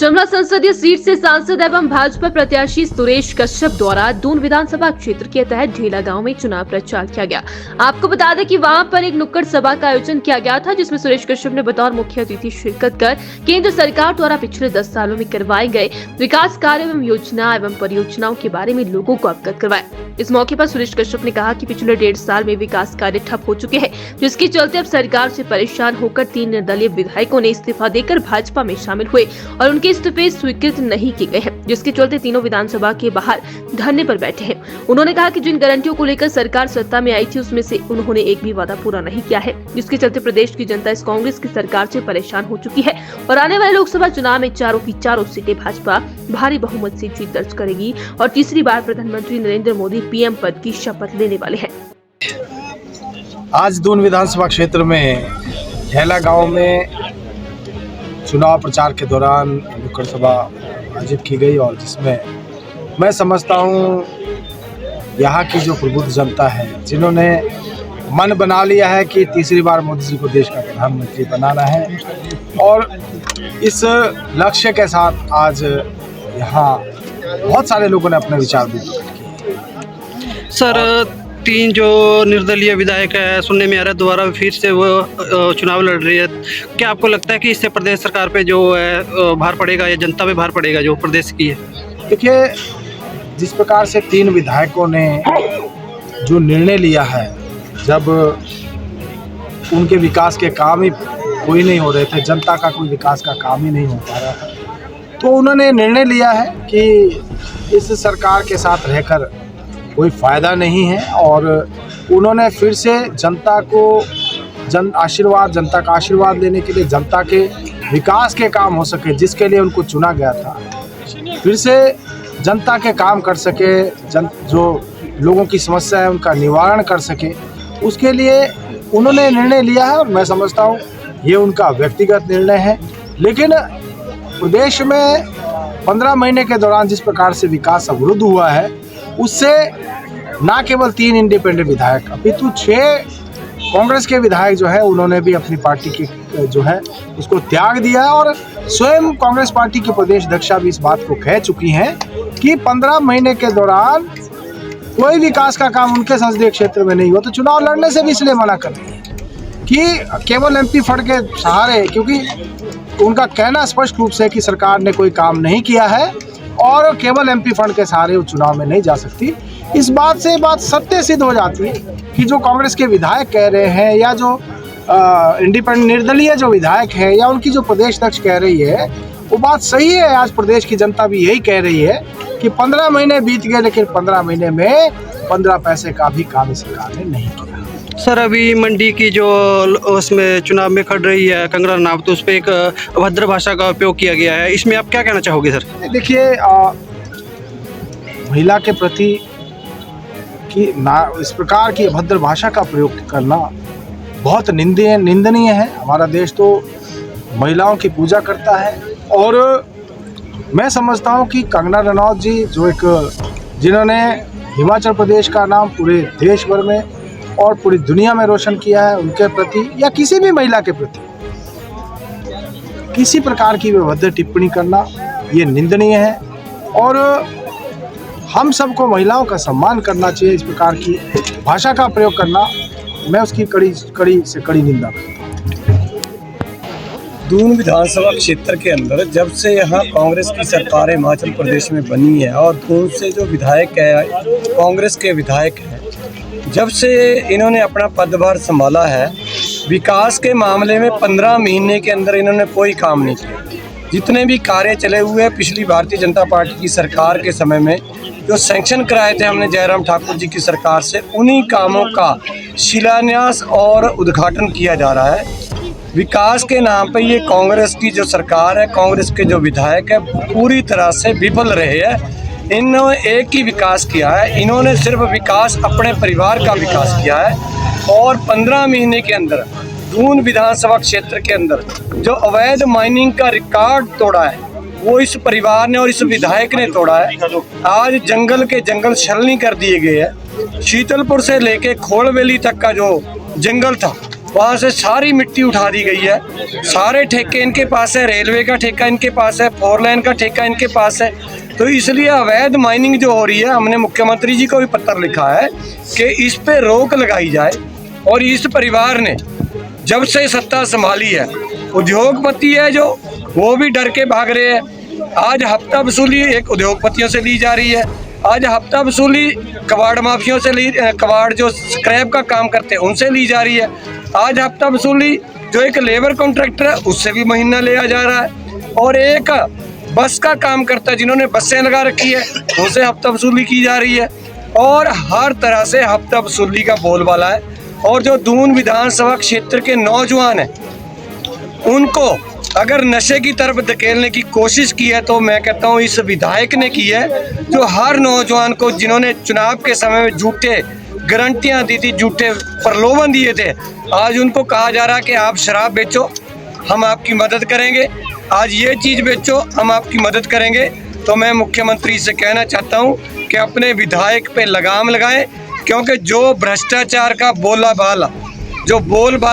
शिमला संसदीय सीट से सांसद एवं भाजपा प्रत्याशी सुरेश कश्यप द्वारा दून विधानसभा क्षेत्र के तहत ढेला गांव में चुनाव प्रचार किया गया। आपको बता दें कि वहां पर एक नुक्कड़ सभा का आयोजन किया गया था, जिसमें सुरेश कश्यप ने बतौर मुख्य अतिथि शिरकत कर केंद्र सरकार द्वारा पिछले 10 सालों में करवाए गए विकास कार्य एवं योजना एवं परियोजनाओं के बारे में लोगों को अवगत करवाया। इस मौके पर सुरेश कश्यप ने कहा कि पिछले 1.5 साल में विकास कार्य ठप हो चुके हैं, जिसके चलते अब सरकार से परेशान होकर 3 निर्दलीय विधायकों ने इस्तीफा देकर भाजपा में शामिल हुए और उनके इस्तीफे स्वीकृत नहीं किए गए हैं, जिसके चलते तीनों विधानसभा के बाहर धरने पर बैठे हैं। उन्होंने कहा कि जिन गारंटियों को लेकर सरकार सत्ता में आई थी, उसमें से उन्होंने एक भी वादा पूरा नहीं किया है, जिसके चलते प्रदेश की जनता इस कांग्रेस की सरकार से परेशान हो चुकी है और आने वाले लोकसभा चुनाव में चारों की चारों सीटें भाजपा भारी बहुमत से जीत दर्ज करेगी और तीसरी बार प्रधानमंत्री नरेंद्र मोदी पीएम पद की शपथ लेने वाले हैं। आज दून विधानसभा क्षेत्र में ढेला गांव में चुनाव प्रचार के दौरान नुक्कड़ सभा आयोजित की गई और जिसमें मैं समझता हूं यहाँ की जो प्रबुद्ध जनता है, जिन्होंने मन बना लिया है कि तीसरी बार मोदी जी को देश का प्रधानमंत्री बनाना है और इस लक्ष्य के साथ आज यहाँ बहुत सारे लोगों ने अपने विचार भी प्रकट किए। सर, 3 जो निर्दलीय विधायक है, सुनने में आ रहा है दोबारा फिर से वो चुनाव लड़ रही है। क्या आपको लगता है कि इससे प्रदेश सरकार पे जो है भार पड़ेगा या जनता पे भार पड़ेगा जो प्रदेश की है? देखिए, जिस प्रकार से 3 विधायकों ने जो निर्णय लिया है, जब उनके विकास के काम ही कोई नहीं हो रहे थे, जनता का कोई विकास का काम ही नहीं हो पा रहा था, तो उन्होंने निर्णय लिया है कि इस सरकार के साथ रहकर कोई फ़ायदा नहीं है और उन्होंने फिर से जनता का आशीर्वाद लेने के लिए, जनता के विकास के काम हो सके जिसके लिए उनको चुना गया था, फिर से जनता के काम कर सके, जो लोगों की समस्या है उनका निवारण कर सके, उसके लिए उन्होंने निर्णय लिया है और मैं समझता हूँ ये उनका व्यक्तिगत निर्णय है। लेकिन प्रदेश में 15 महीने के दौरान जिस प्रकार से विकास अवरुद्ध हुआ है, उससे ना केवल 3 इंडिपेंडेंट विधायक अपितु 6 कांग्रेस के विधायक जो है उन्होंने भी अपनी पार्टी की जो है उसको त्याग दिया और स्वयं कांग्रेस पार्टी के प्रदेश अध्यक्षा भी इस बात को कह चुकी हैं कि 15 महीने के दौरान कोई विकास का काम उनके संसदीय क्षेत्र में नहीं हुआ, तो चुनाव लड़ने से भी इसलिए मना कर रही है कि केवल एमपी फंड के सहारे, क्योंकि उनका कहना स्पष्ट रूप से कि सरकार ने कोई काम नहीं किया है और केवल एमपी फंड के सहारे वो चुनाव में नहीं जा सकती। इस बात से बात सत्य सिद्ध हो जाती है कि जो कांग्रेस के विधायक कह रहे हैं या जो इंडिपेंडेंट निर्दलीय जो विधायक है या उनकी जो प्रदेश अध्यक्ष कह रही है, वो बात सही है। आज प्रदेश की जनता भी यही कह रही है कि 15 महीने बीत गए, लेकिन 15 महीने में 15 पैसे का भी काम सरकार ने नहीं किया। सर, अभी मंडी की जो उसमें चुनाव में खड़ रही है कंगना रनावत, उस पर एक अभद्र भाषा का उपयोग किया गया है, इसमें आप क्या कहना चाहोगे सर? देखिए, महिला के प्रति इस प्रकार की अभद्र भाषा का प्रयोग करना बहुत निंदनीय है। हमारा देश तो महिलाओं की पूजा करता है और मैं समझता हूं कि कंगना रनौत जी जिन्होंने हिमाचल प्रदेश का नाम पूरे देश भर में और पूरी दुनिया में रोशन किया है, उनके प्रति या किसी भी महिला के प्रति किसी प्रकार की अभद्र टिप्पणी करना ये निंदनीय है और हम सबको महिलाओं का सम्मान करना चाहिए। इस प्रकार की भाषा का प्रयोग करना, मैं उसकी कड़ी से कड़ी निंदा करता हूँ। दून विधानसभा क्षेत्र के अंदर जब से यहाँ कांग्रेस की सरकार हिमाचल प्रदेश में बनी है और दून से जो विधायक है, कांग्रेस के विधायक हैं, जब से इन्होंने अपना पदभार संभाला है, विकास के मामले में 15 महीने के अंदर इन्होंने कोई काम नहीं किया। जितने भी कार्य चले हुए हैं पिछली भारतीय जनता पार्टी की सरकार के समय में, जो सैंक्शन कराए थे हमने जयराम ठाकुर जी की सरकार से, उन्हीं कामों का शिलान्यास और उद्घाटन किया जा रहा है। विकास के नाम पर ये कांग्रेस की जो सरकार है, कांग्रेस के जो विधायक है, पूरी तरह से विफल रहे हैं। इन्होंने एक ही विकास किया है, इन्होंने सिर्फ विकास अपने परिवार का विकास किया है और 15 महीने के अंदर दून विधानसभा क्षेत्र के अंदर जो अवैध माइनिंग का रिकॉर्ड तोड़ा है, वो इस परिवार ने और इस विधायक ने तोड़ा है। आज जंगल के जंगल छलनी कर दिए गए हैं। शीतलपुर से लेके खोलवेली तक का जो जंगल था, वहाँ से सारी मिट्टी उठा दी गई है, सारे ठेके इनके पास है, रेलवे का ठेका इनके पास है, 4 लेन का ठेका इनके पास है। तो इसलिए अवैध माइनिंग जो हो रही है, हमने मुख्यमंत्री जी को भी पत्र लिखा है कि इस पे रोक लगाई जाए। और इस परिवार ने जब से सत्ता संभाली है, उद्योगपति है जो, वो भी डर के भाग रहे हैं। आज हफ्ता वसूली एक उद्योगपतियों से ली जा रही है, आज हफ्ता वसूली कबाड़ माफियों से कबाड़ जो स्क्रैप का काम करते हैं उनसे ली जा रही है। आज हफ्ता वसूली जो एक लेबर कॉन्ट्रैक्टर है उससे भी महीना लिया जा रहा है। और एक बस का काम करता है जिन्होंने बसें लगा रखी है उनसे हफ्ता वसूली की जा रही है। और हर तरह से हफ्ता वसूली का बोलबाला है। और जो दून विधानसभा क्षेत्र के नौजवान हैं उनको अगर नशे की तरफ धकेलने की कोशिश की है तो मैं कहता हूँ इस विधायक ने की है, जो हर नौजवान को जिन्होंने चुनाव के समय में झूठे गारंटियां दी थी, झूठे प्रलोभन दिए थे, आज उनको कहा जा रहा है कि आप शराब बेचो हम आपकी मदद करेंगे, आज ये चीज़ बेचो हम आपकी मदद करेंगे। तो मैं मुख्यमंत्री से कहना चाहता हूँ कि अपने विधायक पे लगाम लगाएं, क्योंकि जो भ्रष्टाचार का बोलबाला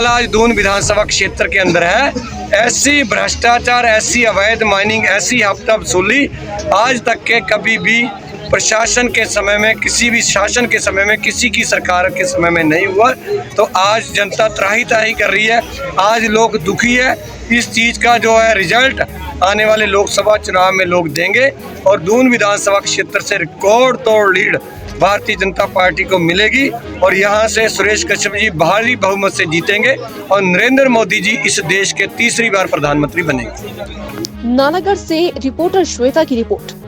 आज दून विधानसभा क्षेत्र के अंदर है, ऐसी भ्रष्टाचार, ऐसी अवैध माइनिंग, ऐसी हफ्ता वसूली आज तक के कभी भी प्रशासन के समय में, किसी भी शासन के समय में, किसी की सरकार के समय में नहीं हुआ। तो आज जनता त्राही त्राही कर रही है, आज लोग दुखी है। इस चीज़ का जो है रिजल्ट आने वाले लोकसभा चुनाव में लोग देंगे और दून विधानसभा क्षेत्र से रिकॉर्ड तोड़ लीड भारतीय जनता पार्टी को मिलेगी और यहाँ से सुरेश कश्यप जी भारी बहुमत से जीतेंगे और नरेंद्र मोदी जी इस देश के तीसरी बार प्रधानमंत्री बनेंगे। नालागढ़ से रिपोर्टर श्वेता की रिपोर्ट।